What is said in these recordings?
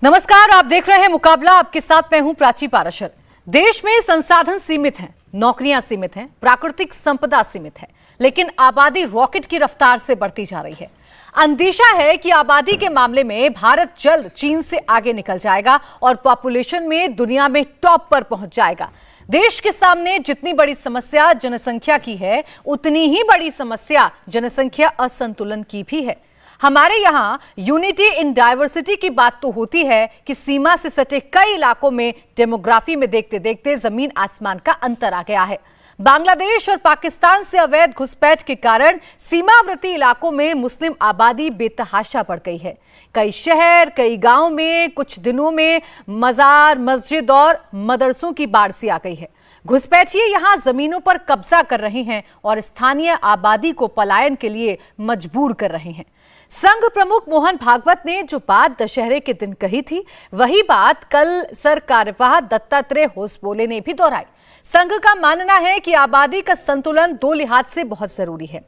नमस्कार, आप देख रहे हैं मुकाबला। आपके साथ मैं हूं प्राची पाराशर। देश में संसाधन सीमित हैं, नौकरियां सीमित हैं, प्राकृतिक संपदा सीमित है, लेकिन आबादी रॉकेट की रफ्तार से बढ़ती जा रही है। अंदेशा है कि आबादी के मामले में भारत जल्द चीन से आगे निकल जाएगा और पॉपुलेशन में दुनिया में टॉप पर पहुंच जाएगा। देश के सामने जितनी बड़ी समस्या जनसंख्या की है, उतनी ही बड़ी समस्या जनसंख्या असंतुलन की भी है। हमारे यहां यूनिटी इन डाइवर्सिटी की बात तो होती है कि सीमा से सटे कई इलाकों में डेमोग्राफी में देखते देखते जमीन आसमान का अंतर आ गया है। बांग्लादेश और पाकिस्तान से अवैध घुसपैठ के कारण सीमावर्ती इलाकों में मुस्लिम आबादी बेतहाशा बढ़ गई है। कई शहर, कई गांव में कुछ दिनों में मजार, मस्जिद और मदरसों की बाढ़ सी आ गई है। घुसपैठिए यहां जमीनों पर कब्जा कर रहे हैं और स्थानीय आबादी को पलायन के लिए मजबूर कर रहे हैं। संघ प्रमुख मोहन भागवत ने जो बात दशहरे के दिन कही थी, वही बात कल सर कार्यवाह दत्तात्रेय होसबोले ने भी दोहराई। संघ का मानना है कि आबादी का संतुलन दो लिहाज से बहुत जरूरी है।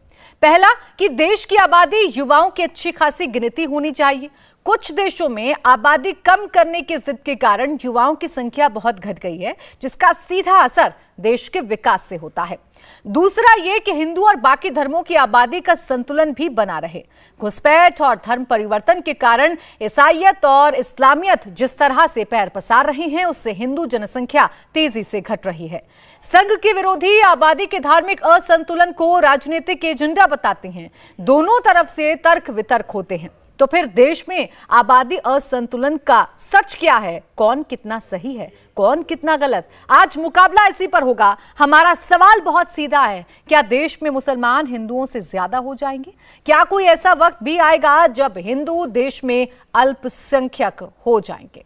पहला कि देश की आबादी युवाओं की अच्छी खासी गिनती होनी चाहिए। कुछ देशों में आबादी कम करने की जिद के कारण युवाओं की संख्या बहुत घट गई है, जिसका सीधा असर देश के विकास से होता है। दूसरा ये कि हिंदू और बाकी धर्मों की आबादी का संतुलन भी बना रहे। घुसपैठ और धर्म परिवर्तन के कारण ईसाईयत और इस्लामियत जिस तरह से पैर पसार रही हैं, उससे हिंदू जनसंख्या तेजी से घट रही है। संघ के विरोधी आबादी के धार्मिक असंतुलन को राजनीतिक एजेंडा बताते हैं। दोनों तरफ से तर्क वितर्क होते हैं। तो फिर देश में आबादी असंतुलन का सच क्या है? कौन कितना सही है, कौन कितना गलत? आज मुकाबला इसी पर होगा। हमारा सवाल बहुत सीधा है, क्या देश में मुसलमान हिंदुओं से ज्यादा हो जाएंगे? क्या कोई ऐसा वक्त भी आएगा जब हिंदू देश में अल्पसंख्यक हो जाएंगे?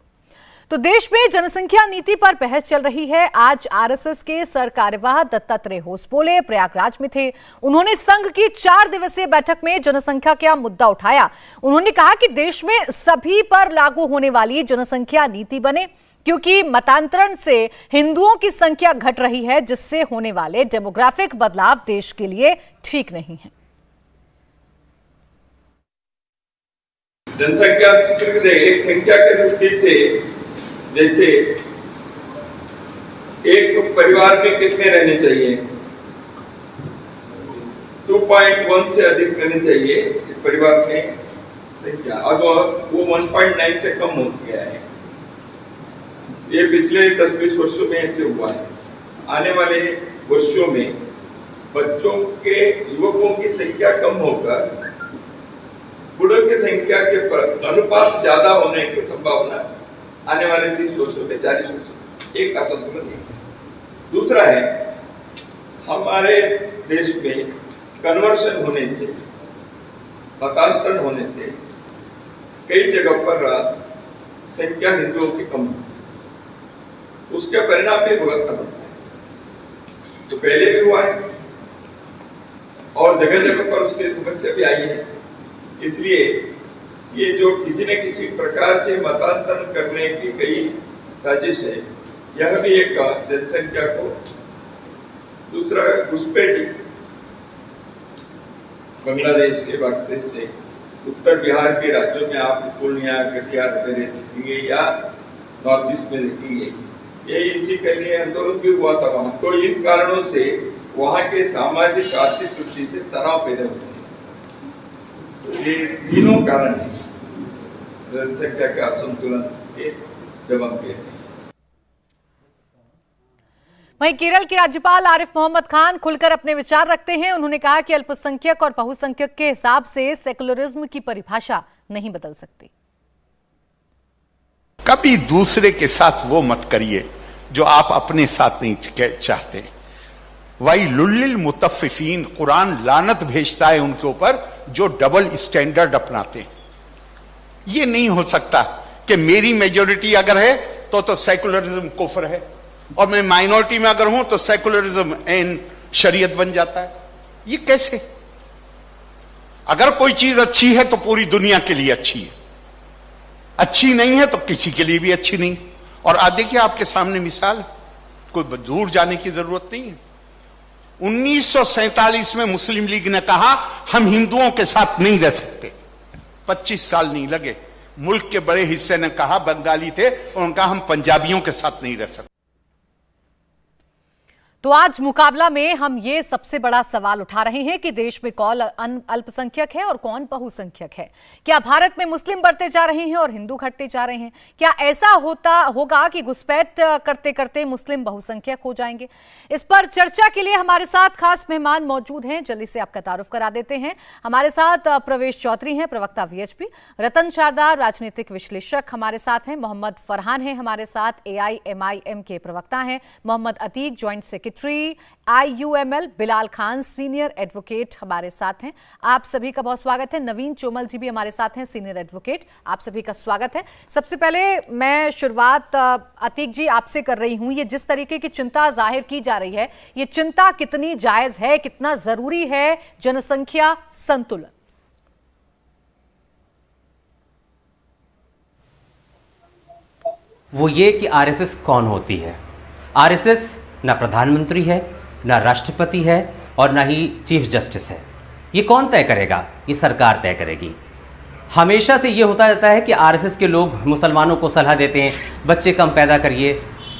तो देश में जनसंख्या नीति पर बहस चल रही है। आज आरएसएस के सर कार्यवाह दत्तात्रेय होसबोले प्रयागराज में थे। उन्होंने संघ की 4 दिवसीय बैठक में जनसंख्या का मुद्दा उठाया। उन्होंने कहा कि देश में सभी पर लागू होने वाली जनसंख्या नीति बने, क्योंकि मतांतरण से हिंदुओं की संख्या घट रही है, जिससे होने वाले डेमोग्राफिक बदलाव देश के लिए ठीक नहीं है। जनसंख्या एक संख्या के दृष्टि से जैसे एक परिवार में कितने रहने चाहिए? 2.1 से अधिक रहने चाहिए एक परिवार में संख्या। अब वो 1.9 से कम हो गया है। ये पिछले 10-20 वर्षों में ऐसे हुआ है। आने वाले वर्षों में बच्चों के, युवकों की संख्या कम होकर बूढ़ों की संख्या के अनुपात ज्यादा होने की संभावना आने वाले 30 वर्षों में, 40 वर्षों में एक असंतुलन है। दूसरा है, हमारे देश में कन्वर्शन होने से, मतांतरण होने से कई जगह पर संख्या हिंदुओं की कम है। उसके परिणाम भी भुगतना पड़ता है। तो पहले भी हुआ है और जगह जगह पर उसकी समस्या भी आई है। इसलिए ये जो किसी न किसी प्रकार से मतांतरण करने की कई साजिश है, यह भी एक जनसंख्या को। दूसरा, घुसपैठ बांग्लादेश के बांग्लादेश से उत्तर बिहार के राज्यों में आप पूर्णिया, कटिहार वगैरह देखेंगे या नॉर्थ ईस्ट में देखेंगे, ये इसी के लिए आंदोलन भी हुआ था वहाँ। तो इन कारणों से वहाँ के सामाजिक आर्थिक दृष्टि से तनाव पैदा होते हैं। तो ये तीनों कारण है जनसंख्या का असंतुलन के जवाब के। वहीं केरल के राज्यपाल आरिफ मोहम्मद खान खुलकर अपने विचार रखते हैं। उन्होंने कहा कि अल्पसंख्यक और बहुसंख्यक के हिसाब से सेकुलरिज्म की परिभाषा नहीं बदल सकती। कभी दूसरे के साथ वो मत करिए जो आप अपने साथ नहीं चाहते। वही लुल्लिल मुतफ्फिफीन, कुरान लानत भेजता है उनके ऊपर जो डबल स्टैंडर्ड अपनाते हैं। ये नहीं हो सकता कि मेरी मेजॉरिटी अगर है तो सेकुलरिज्म कुफ्र है और मैं माइनॉरिटी में अगर हूं तो सेकुलरिज्म एंड शरीयत बन जाता है। ये कैसे? अगर कोई चीज अच्छी है तो पूरी दुनिया के लिए अच्छी है, अच्छी नहीं है तो किसी के लिए भी अच्छी नहीं। और आज देखिए आपके सामने मिसाल, कोई दूर जाने की जरूरत नहीं है। 1947 में मुस्लिम लीग ने कहा हम हिंदुओं के साथ नहीं रह सकते। 25 साल नहीं लगे, मुल्क के बड़े हिस्से ने कहा, बंगाली थे, उन्होंने कहा हम पंजाबियों के साथ नहीं रह सकते। तो आज मुकाबला में हम ये सबसे बड़ा सवाल उठा रहे हैं कि देश में कौन अल्पसंख्यक है और कौन बहुसंख्यक है। क्या भारत में मुस्लिम बढ़ते जा रहे हैं और हिंदू घटते जा रहे हैं? क्या ऐसा होगा कि घुसपैठ करते करते मुस्लिम बहुसंख्यक हो जाएंगे? इस पर चर्चा के लिए हमारे साथ खास मेहमान मौजूद हैं। जल्दी से आपका तारुफ करा देते हैं। हमारे साथ प्रवेश चौधरी हैं, प्रवक्ता वीएचपी, रतन शारदा राजनीतिक विश्लेषक हमारे साथ हैं, मोहम्मद फरहान हैं हमारे साथ, AIMIM के प्रवक्ता हैं, Mohammad Atiq joint secretary IUML, Bilal Khan senior advocate हमारे साथ हैं। आप सभी का बहुत स्वागत है। नवीन चोमल जी भी हमारे साथ हैं, सीनियर एडवोकेट, आप सभी का स्वागत है। सबसे पहले मैं शुरुआत अतीक जी आपसे कर रही हूं। ये जिस तरीके की चिंता जाहिर की जा रही है, ये चिंता कितनी जायज है, कितना जरूरी है जनसंख्या संतुलन? वो ये कि आरएसएस कौन होती है। आरएसएस ना प्रधानमंत्री है, ना राष्ट्रपति है और ना ही चीफ जस्टिस है। ये कौन तय करेगा? ये सरकार तय करेगी। हमेशा से ये होता रहता है कि आरएसएस के लोग मुसलमानों को सलाह देते हैं, बच्चे कम पैदा करिए,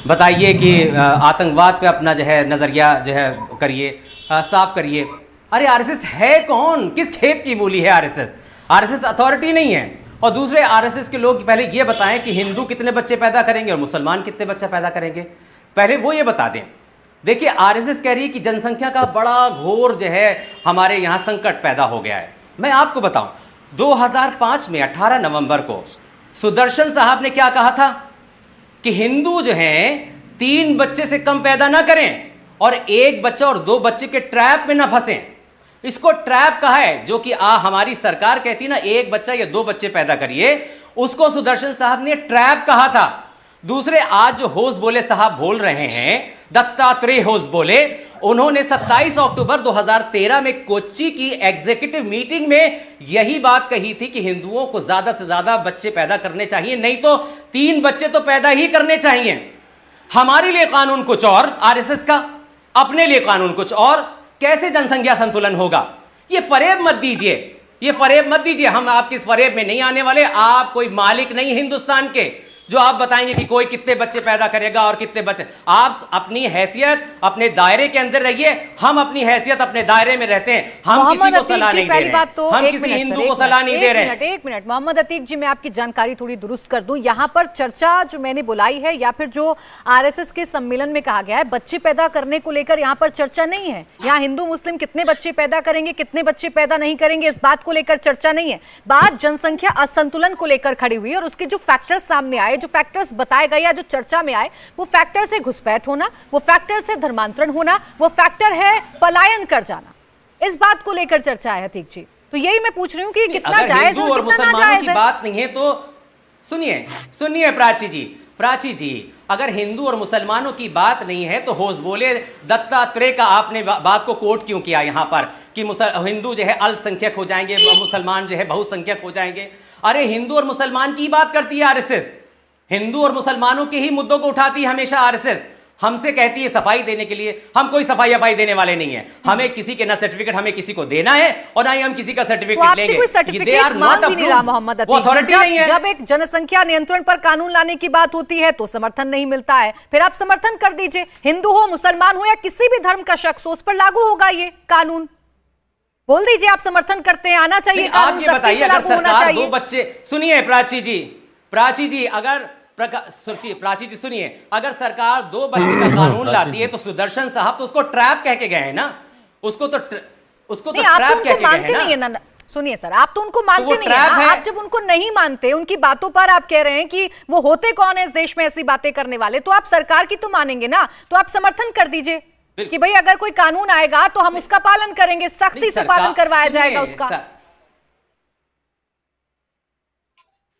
बताइए कि आतंकवाद पे अपना जो है नज़रिया जो है करिए, साफ करिए। अरे आरएसएस है कौन? किस खेत की मूली है आरएसएस? आरएसएस अथॉरिटी नहीं है। और दूसरे आरएसएस के लोग पहले ये बताएं कि हिंदू कितने बच्चे पैदा करेंगे और मुसलमान कितने बच्चे पैदा करेंगे, पहले वो ये बता दें। देखिए आरएसएस कह रही है कि जनसंख्या का बड़ा घोर जो है हमारे यहां संकट पैदा हो गया है। मैं आपको बताऊं, 2005 में 18 नवंबर को सुदर्शन साहब ने क्या कहा था कि हिंदू जो हैं 3 बच्चे से कम पैदा ना करें और 1 बच्चा और 2 बच्चे के ट्रैप में ना फंसें। इसको ट्रैप कहा है, जो कि हमारी सरकार कहती ना 1 बच्चा या 2 बच्चे पैदा करिए, उसको सुदर्शन साहब ने ट्रैप कहा था। दूसरे आज जो होश बोले साहब बोल रहे हैं, दत्तात्रेय होश बोले, उन्होंने 27 अक्टूबर 2013 में कोच्चि की एग्जीक्यूटिव मीटिंग में यही बात कही थी कि हिंदुओं को ज्यादा से ज्यादा बच्चे पैदा करने चाहिए, नहीं तो 3 बच्चे तो पैदा ही करने चाहिए। हमारे लिए कानून कुछ और, आरएसएस का अपने लिए कानून कुछ और। कैसे जनसंख्या संतुलन होगा? ये फरेब मत दीजिए, ये फरेब मत दीजिए। हम आपके इस फरेब में नहीं आने वाले। आप कोई मालिक नहीं हिंदुस्तान के जो आप बताएंगे कि कोई कितने बच्चे पैदा करेगा और कितने बच्चे। आप अपनी हैसियत अपने दायरे के अंदर रहिए, हम अपनी हैसियत अपने दायरे में रहते हैं। हम किसी को सलाह नहीं दे रहे हैं, हम किसी हिंदू को सलाह नहीं दे रहे हैं। एक मिनट मोहम्मद अतीक जी, मैं आपकी जानकारी थोड़ी दुरुस्त कर दूं। यहां पर चर्चा जो मैंने बुलाई है या फिर जो आरएसएस के सम्मेलन में कहा गया है, बच्चे पैदा करने को लेकर यहां पर चर्चा नहीं है। यहां हिंदू मुस्लिम कितने बच्चे पैदा करेंगे, कितने बच्चे पैदा नहीं करेंगे, इस बात को लेकर चर्चा नहीं है। बात जनसंख्या असंतुलन को लेकर खड़ी हुई और उसके जो फैक्टर्स सामने आए, जो फैक्टर्स बताए गए या जो चर्चा में आए, वो फैक्टर से घुसपैठ होना, वो फैक्टर से धर्मांतरण होना, वो फैक्टर है पलायन कर जाना। इस बात को लेकर चर्चा है अतीक जी। तो यही मैं पूछ रही हूँ कि कितना जायज है और कितना नाजायज है। बात नहीं है तो सुनिए प्राची जी, अगर हिंदू और मुसलमानों की बात नहीं है तो होश बोले दत्तात्रेय का आपने बात को कोट क्यों किया यहां पर कि हिंदू जो है अल्पसंख्यक हो जाएंगे, मुसलमान जो है बहुसंख्यक हो जाएंगे। अरे हिंदू और मुसलमान की बात करती है आरएसएस, हिंदू और मुसलमानों के ही मुद्दों को उठाती है हमेशा आरएसएस। हमसे कहती है सफाई देने के लिए, हम कोई सफाई देने वाले नहीं है। हमें किसी के ना सर्टिफिकेट हमें किसी को देना है और ना ही हम किसी का सर्टिफिकेट लेंगे। कोई सर्टिफिकेट मांग भी नहीं रहा मोहम्मद अतीक। जब एक जनसंख्या नियंत्रण पर कानून लाने की बात होती है तो समर्थन नहीं मिलता है, फिर आप समर्थन कर दीजिए। हिंदू हो, मुसलमान हो या किसी भी धर्म का शख्स हो, उस पर लागू होगा ये कानून। बोल दीजिए आप समर्थन करते हैं, आना चाहिए कानून, सख्ती से लागू होना चाहिए। 2 बच्चे, सुनिए प्राची जी, अगर प्राची जी सुनिए, अगर सरकार 2 बच्चे का कानून लाती है तो सुदर्शन साहब तो उसको ट्रैप कह के गए हैं ना, उसको तो ट्रैप कह के गए हैं ना। सुनिए सर, आप तो उनको मानते नहीं है। आप जब उनको नहीं मानते, उनकी बातों पर आप कह रहे हैं कि वो होते कौन है इस देश में ऐसी बातें करने वाले, तो आप सरकार की तो मानेंगे ना। तो आप समर्थन कर दीजिए कि भाई अगर कोई कानून आएगा तो हम उसका पालन करेंगे, सख्ती से पालन करवाया जाएगा उसका।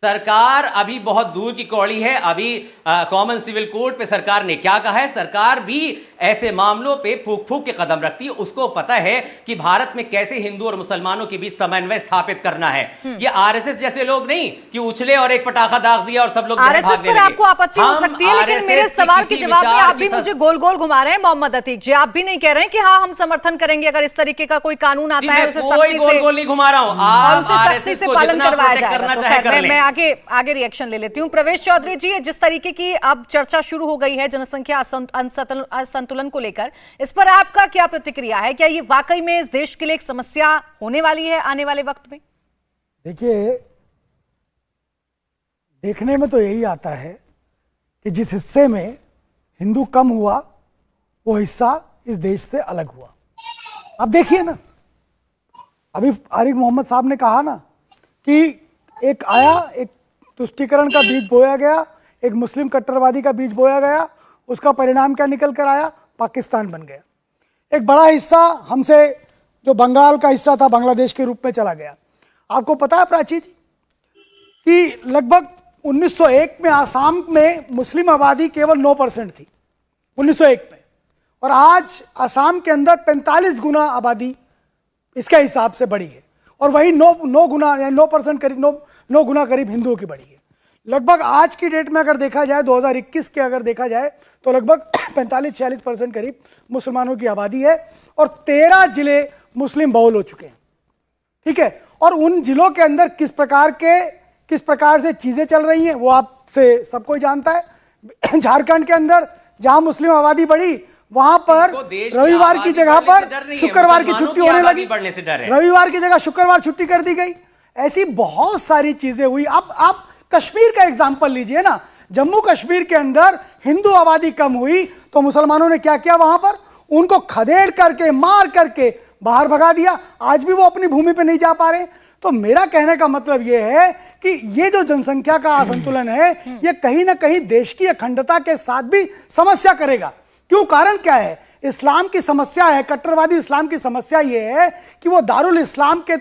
सरकार अभी बहुत दूर की कौड़ी है। अभी कॉमन सिविल कोड पे सरकार ने क्या कहा है, सरकार भी ऐसे मामलों पे फूक फूक के कदम रखती है। उसको पता है कि भारत में कैसे हिंदू और मुसलमानों के बीच समन्वय स्थापित करना है। ये आरएसएस जैसे लोग नहीं कि उछले और एक पटाखा दाग दिया और सब लोग आरएसएस पर आपको आपत्ति हो सकती है, लेकिन मेरे सवाल के जवाब में आप भी मुझे गोल गोल घुमा रहे हैं मोहम्मद अतीक जी। आप भी नहीं कह रहे हैं कि हाँ हम समर्थन करेंगे अगर इस तरीके का कोई कानून आता है, उसे कोई गोल गोल नहीं घुमा रहा हूं, आप सख्ती से पालन करवाया जाएगा। मैं आगे आगे रिएक्शन ले लेती हूँ। प्रवेश चौधरी जी, जिस तरीके की अब चर्चा शुरू हो गई है जनसंख्या असंतुलन को लेकर, इस पर आपका क्या प्रतिक्रिया है? क्या ये वाकई में इस देश के लिए एक समस्या होने वाली है आने वाले वक्त में? देखिए, देखने में तो यही आता है कि जिस हिस्से में हिंदू कम हुआ वो हिस्सा इस देश से अलग हुआ। अब देखिए ना, अभी आरिफ मोहम्मद साहब ने कहा ना कि एक आया, एक तुष्टीकरण का बीज बोया गया, एक मुस्लिम कट्टरवादी का बीज बोया गया, उसका परिणाम क्या निकल कर आया? पाकिस्तान बन गया। एक बड़ा हिस्सा हमसे, जो बंगाल का हिस्सा था, बांग्लादेश के रूप में चला गया। आपको पता है प्राची जी कि लगभग 1901 में आसाम में मुस्लिम आबादी केवल 9% थी 1901 में, और आज आसाम के अंदर 45 गुना आबादी इसके हिसाब से बढ़ी है, और वही 9 गुना, 9% करीब 9 गुना करीब हिंदुओं की बढ़ी है। लगभग आज की डेट में अगर देखा जाए, 2021 के अगर देखा जाए, तो लगभग 45-46% करीब मुसलमानों की आबादी है, और 13 जिले मुस्लिम बहुल हो चुके हैं। ठीक है, और उन जिलों के अंदर किस प्रकार से चीजें चल रही हैं वो आपसे सब कोई जानता है। झारखंड के अंदर जहां मुस्लिम आबादी बढ़ी, वहां पर रविवार की जगह पर शुक्रवार की छुट्टी होने लगी, रविवार की जगह शुक्रवार छुट्टी कर दी गई। ऐसी बहुत सारी चीजें हुई। अब आप कश्मीर का एग्जांपल लीजिए ना, जम्मू कश्मीर के अंदर हिंदू आबादी कम हुई तो मुसलमानों ने क्या किया? वहां पर उनको खदेड़ करके, मार करके बाहर भगा दिया। आज भी वो अपनी भूमि पे नहीं जा पा रहे। तो मेरा कहने का मतलब यह है कि ये जो जनसंख्या का असंतुलन है, ये कहीं ना कहीं देश की अखंडता के साथ भी समस्या करेगा। क्यों? कारण क्या है? इस्लाम की समस्या है, कट्टरवादी इस्लाम की समस्या यह है कि वो दारुल इस्लाम के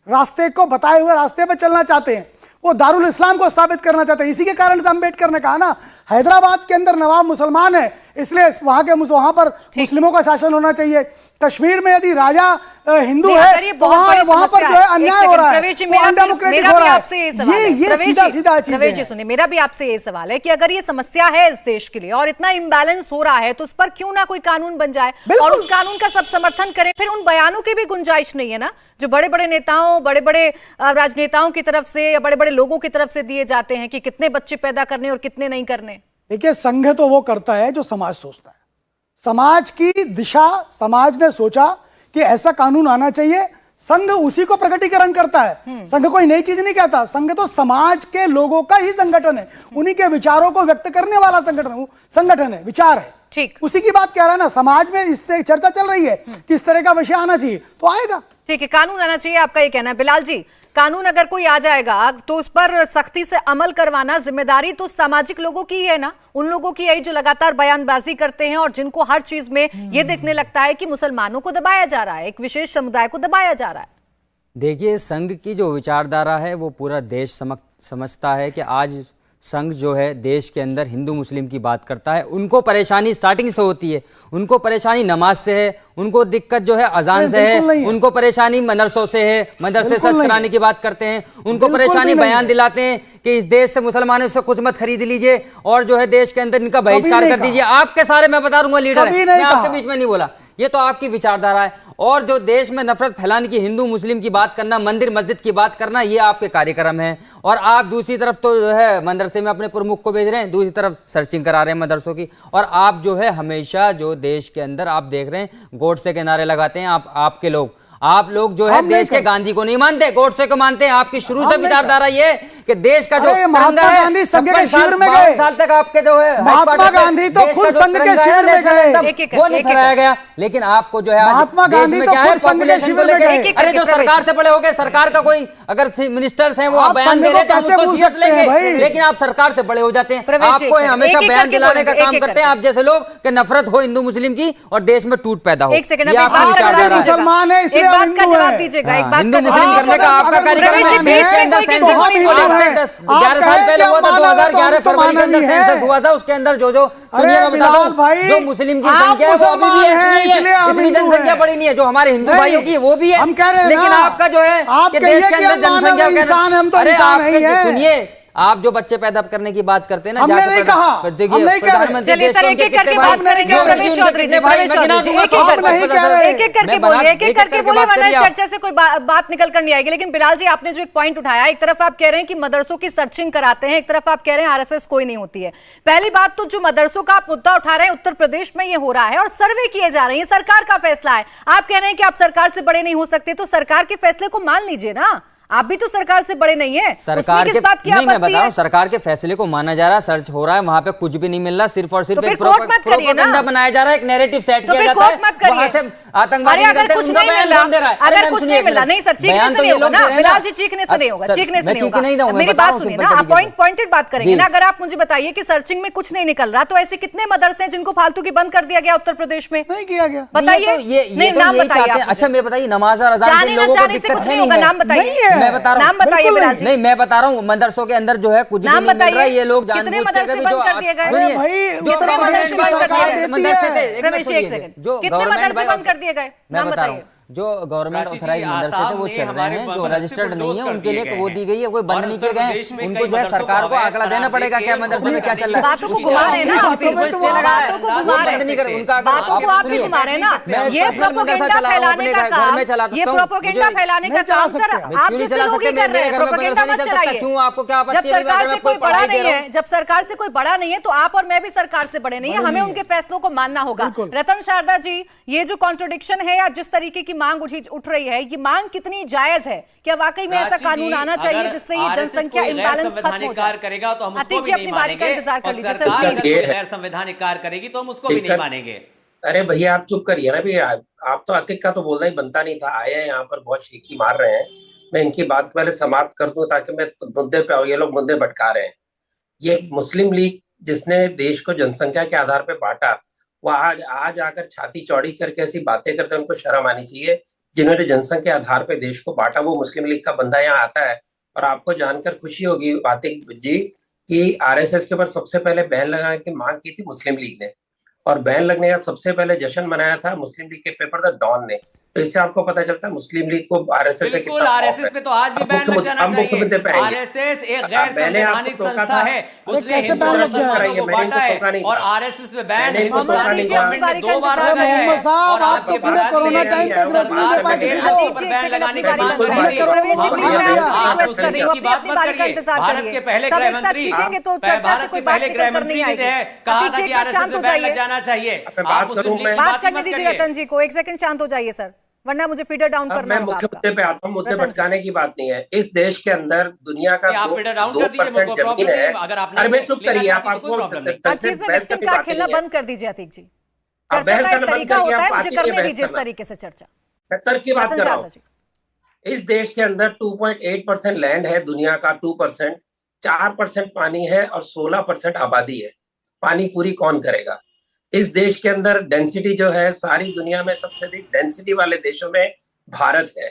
रास्ते को, बताए हुए रास्ते पर चलना चाहते हैं, वो दारुल इस्लाम को स्थापित करना चाहते हैं। इसी के कारण से अम्बेडकर ने कहा ना, हैदराबाद के अंदर नवाब मुसलमान है, इसलिए वहां पर मुस्लिमों का शासन होना चाहिए। कश्मीर में यदि राजा हिंदू है तो वहां पर जो है अन्याय हो रहा है, वो अनडेमोक्रेटिक हो रहा है। ये सीधा सीधा चीज है। सुनिए, मेरा भी आपसे ये सवाल है कि अगर ये समस्या है इस देश के लिए और इतना इम्बैलेंस हो रहा है, तो उस पर क्यों ना कोई कानून बन जाए और उस कानून का सब समर्थन करें। फिर उन बयानों की भी गुंजाइश नहीं है ना, जो बड़े बड़े नेताओं, बड़े बड़े राजनेताओं की तरफ से या बड़े बड़े लोगों की तरफ से दिए जाते हैं कि कितने बच्चे पैदा करने और कितने नहीं करने। देखिए, संघ तो वो करता है जो समाज सोचता है। समाज की दिशा, समाज ने सोचा कि ऐसा कानून आना चाहिए, संघ उसी को प्रकटीकरण करता है। संघ कोई नई चीज नहीं कहता। संघ तो समाज के लोगों का ही संगठन है, उन्हीं के विचारों को व्यक्त करने वाला संगठन है, विचार है। ठीक, उसी की बात कह रहा है ना। समाज में इस चर्चा चल रही है कि इस तरह का विषय आना चाहिए, तो आएगा। ठीक है, कानून आना चाहिए, आपका ये कहना है। बिलाल जी, कानून अगर कोई आ जाएगा तो उस पर सख्ती से अमल करवाना जिम्मेदारी तो सामाजिक लोगों की है ना, उन लोगों की है जो लगातार बयानबाजी करते हैं और जिनको हर चीज में ये दिखने लगता है कि मुसलमानों को दबाया जा रहा है, एक विशेष समुदाय को दबाया जा रहा है। देखिए, संघ की जो विचारधारा है वो पूरा देश समझता है कि आज संघ जो है देश के अंदर हिंदू मुस्लिम की बात करता है। उनको परेशानी स्टार्टिंग से होती है, उनको परेशानी नमाज से है, उनको दिक्कत जो है अजान से है, उनको परेशानी मदरसों से है, मदरसे सच कराने की बात करते हैं, उनको परेशानी बयान दिलाते हैं कि इस देश से मुसलमानों से कुछ मत खरीद लीजिए और जो है देश के अंदर इनका बहिष्कार कर दीजिए। आपके सारे मैं बता दूंगा लीडर है, मैं आपके बीच में नहीं बोला, ये तो आपकी विचारधारा है। और जो देश में नफरत फैलाने की, हिंदू मुस्लिम की बात करना, मंदिर मस्जिद की बात करना, ये आपके कार्यक्रम है। और आप दूसरी तरफ तो जो है मदरसे में अपने प्रमुख को भेज रहे हैं, दूसरी तरफ सर्चिंग करा रहे हैं मदरसों की। और आप जो है हमेशा जो देश के अंदर आप देख रहे हैं गोडसे के नारे लगाते हैं। आप लोग जो है देश के गांधी को नहीं मानते, गोडसे को मानते हैं। आपकी शुरू से विचारधारा ये कि देश का जो महात्मा गांधी संघ के शिविर में गए, साल तक आपके जो है महात्मा गांधी तो खुद संघ के शिविर में गए, वो नहीं फहराया गया। लेकिन आपको जो है महात्मा गांधी तो खुद संघ के शिविर में गए। अरे जो सरकार से बड़े हो गए, सरकार का कोई अगर मिनिस्टर्स हैं वो बयान दे रहे हैं तो हम उसको सीरियस लेंगे, लेकिन आप सरकार से बड़े हो जाते हैं। आपको हमेशा बयान दिलाने का काम करते हैं आप जैसे लोग कि नफरत हो हिंदू मुस्लिम की और देश में टूट पैदा हो। मुसलमान है इसलिए हिंदू मुस्लिम करने का आपका कार्यक्रम है। देश के अंदर सेंसस 11 साल पहले हुआ था, 2011 फरवरी के अंदर सेंसस हुआ था, उसके अंदर जो सुनिए मैं बता दूं, जो मुस्लिम की संख्या है वो अभी भी इतनी है, इतनी जनसंख्या बड़ी नहीं है। जो हमारे हिंदू भाइयों की वो भी है, लेकिन आपका जो है कि देश के अंदर जनसंख्या, अरे आप सुनिए आप जो बच्चे पैदा करने की बात करते हैं ना, हमने जाके नहीं पैदा- कहा, देखिए, हम नहीं कह रहे। प्रधानमंत्री चलिए देश सर, के एक-एक उनके करके कितने बात भाई- करेंगे। नहीं कह रहे। प्रवेश चौधरी जी, कितने भाई, प्रवेश मैं गिना चौधरी जी, दूंगा, एक-एक आप करके- नहीं कह रहे। एक-एक करके मैं बना- बोलिए, एक-एक करके करके बोलिए, बात वरना करिए आप। चर्चा से कोई बात निकल कर नहीं आएगी। लेकिन बिलाल जी, आपने जो एक पॉइंट उठाया, एक तरफ आप कह रहे हैं कि मदरसों की सर्चिंग कराते हैं, एक तरफ आप कह रहे हैं आरएसएस कोई नहीं होती है। पहली बात तो जो मदरसों का आप मुद्दा उठा रहे हैं, उत्तर प्रदेश में ये हो रहा है और सर्वे किए जा रहे हैं, सरकार का फैसला है। आप कह रहे हैं कि आप सरकार से बड़े नहीं हो सकते, तो सरकार के फैसले को मान लीजिए ना, आप भी तो सरकार से बड़े नहीं है। सरकार के बात की नहीं, मैं आपत्ति बता रहा है? हूँ, सरकार के फैसले को माना जा रहा है, सर्च हो रहा है, वहां पे कुछ भी नहीं मिल रहा, सिर्फ और सिर्फ तो फिर एक कोर्ट मत करिए ना। प्रोपेगेंडा बनाया जा रहा है, एक नैरेटिव सेट तो किया फिर जाता कोर्ट मत है, करिए। वहां से आतंकवादी अरे अगर निकलते हैं, कुछ उनका नहीं बयान मिला, कौन दे रहा है? अगर अरे मैम कुछ सुनिए नहीं एक मिला, मिनट। नहीं सर, चीखने बयान से तो नहीं ये होगा लोग ना, दे रहे हैं बिलाल जी चीखने से नहीं होगा, सर, चीखने से मैं नहीं चीखने नहीं होगा। रहूं, मैं मेरी बता रहा बात हूँ सुनिए सिंपल ना, आप तरीके से। पॉइंटेड बात करेंगे जी। ना। अगर आप मुझे बताइए कि सर्चिंग में कुछ नहीं निकल रहा, तो ऐसे कितने मदरसे हैं जिनको फालतू की बंद कर दिया गया उत्तर प्रदेश में? नहीं किया गया। बताइए, नहीं नाम बताइए आप मुझे। अच्छा मैं बताइए, नमाज और अजान जाने से ना लोगों को जाने से दिक्कत कुछ है नहीं होगा, नाम नहीं बताइए, है। मैं बता रहा हूँ, नाम बताइए बिल्कुल बिलाल जी। नहीं मैं बता रहा हूँ, मदरसों के अंदर जो है कुछ भी नाम नहीं मिल रहा है, बताइए। ये लोग कितने जानबूझ के मदरसे कभी बंद जो कर दिए गए? सुनिए, अरे भाई, जो कितने गवर्नमेंट मदरसे भाई सरकार बताइए, देती मदरसे है। थे, एक मिनट रमेश, एक सुनिए, सेकंड। जो कितने गवर्नमेंट मदरसे भाई बंद कर दिए गए? मैं नाम बता रहा बताइए। हूँ, जो गवर्नमेंट प्राची जी, ऑथराइज मदरसे थे आसाम वो ने चल रहे हमारे हैं, जो मदरसे रजिस्टर्ड को नहीं है close कर उनके लिए दिए वो गए दी गई है, कोई बंद और नहीं उत्तर किए गए प्रदेश में हैं, कई उनको जो है मदरसों सरकार को को आंकड़ा देना अवैध पड़ेगा क्या करार मदरसे में क्या देके चल रहा है। बातों को घुमा रहे हैं ना आप, उसकी कोई स्टे लगा है, बातों को वो घुमा रहे बंद नहीं कर हैं। उनका अगर बातों को आप ही सुनिए, घुमा रहे हैं ना। मैं ये पर्सनल मदरसा प्रोपेगेंडा चला रहा हूँ, फैलाने अपने का घर में काम, चला ये सकता हूँ, प्रोपेगेंडा मुझे- फैलाने का नहीं चला काम सर सकते। आप क्यों नहीं जैसे चला लोग ही सकते? कर रहे हैं। मेरे घर में प्रोपेगेंडा मदरसा नहीं मत चल सकता, चलाइए। क्यों आपको क्या आपत्ति जब है? सरकार अगर से मैं कोई कोई बड़ा पढ़ाई दे नहीं रहा है, जब सरकार से कोई बड़ा नहीं है, तो आप और मैं भी सरकार से बड़े नहीं है, हमें उनके फैसलों को मानना होगा। रतन शारदा जी, ये जो कॉन्ट्रोडिक्शन है या जिस तरीके की मांग उठ रही है, ये मांग कितनी जायज है? क्या वाकई में ऐसा प्राची कानून जी, आना चाहिए अगर जिससे ये RSS जनसंख्या कोई इम्बैलेंस गैर खत्म हो संवैधानिक जाए? कार्य करेगा तो हम उसको अतीक भी जी, नहीं अपनी बारी का मानेंगे, इंतजार कर और लीजिए सर, सरकार अगर प्लीज। कोई गैर संवैधानिक कार्य करेगी तो हम उसको भी नहीं मानेंगे। अरे भैया आप चुप करिए ना भैया, आप तो अतिक का तो बोलना ही बनता नहीं था, आए हैं यहाँ पर बहुत शीखी मार रहे हैं। मैं इनकी बात पहले समाप्त कर दूं ताकि मैं मुद्दे पे आऊं, ये लोग मुद्दे भटका रहे हैं। ये मुस्लिम लीग जिसने देश को जनसंख्या के आधार पर बांटा, वो आज आकर छाती चौड़ी करके ऐसी बातें करते हैं, उनको शर्म आनी चाहिए। जिन्होंने जनसंख्या आधार पर देश को बांटा वो मुस्लिम लीग का बंदा यहाँ आता है। और आपको जानकर खुशी होगी आतिक जी कि आरएसएस के ऊपर सबसे पहले बैन लगाने की मांग की थी मुस्लिम लीग ने, और बैन लगने का सबसे पहले जश्न मनाया था मुस्लिम लीग के पेपर द डॉन ने। तो इससे आपको पता चलता है मुस्लिम लीग को आरएसएस से बिल्कुल, आरएसएस पे तो आज भी बैन लग जाना चाहिए। आरएसएस एक गैर संवैधानिक संस्था है, उसने कैसे हिंदू बैन लग मुसलमानों जाएगा? को बांटा है, और आरएसएस पे बैन हिंदुस्तान की गवर्नमेंट ने 2 बार लगाया है। मोहम्मद साहब, और आप आपके तो पूरे भारत कोरोना में टाइम पे जरूरत नहीं सरकार पा किसी को। के ऊपर बैन लगाने की बात कर रही है। प्रवेश जी, प्लीज, मैं आपसे रिक्वेस्ट कर रही हूँ, अपनी बारी का इंतजार भारत करिए। के पहले सब गृह एक साथ मंत्री, चीखेंगे तो चर्चा से कोई बात पहले निकल गृह कर मंत्री नहीं जी आएगी। थे, कहा अतीक था जी, कि एक मिनट आरएसएस शांत पे हो बैन जाइए। लग जाना चाहिए। बात आप करूं मुस्लिम लीग मैं? की बात करने मत दीजिए करिए। रतन जी को, एक सेकंड शांत हो जाइए सर, वरना मुझे फीडर डाउन अब करना मैं होगा मुख्य आपका। मुद्दे पे आता हूँ। मुद्दे रतन जी। भटकाने की बात नहीं है। इस देश के अंदर दुनिया का आप फीडर डाउन कर दीजिए, 2% मुझको जमीन प्रॉब्लम है। नहीं, अगर आप अरे नहीं मैं चुप लेना करिए, आप चाहती तो कोई आपको प्रॉब्लम नहीं। हर दरअसल चीज में बहस विक्टिम करने की कार्ड बात खेलना नहीं है। बंद कर दीजिए अतीक जी। आप चर्चा बहस का एक करना बंद तरीका करिए, होता है, आप मुझे बाकी नहीं करने बहस दीजिए इस करना। तरीके से चर्चा। मैं तर्क की बात रतन कर रहा शारदा हूँ। जी। इस देश के अंदर 2.8% लैंड है, दुनिया का 2%, 4% पानी है और 16% आबादी है। पानी पूरी कौन करेगा? इस देश के अंदर डेंसिटी जो है सारी दुनिया में सबसे अधिक डेंसिटी वाले देशों में भारत है।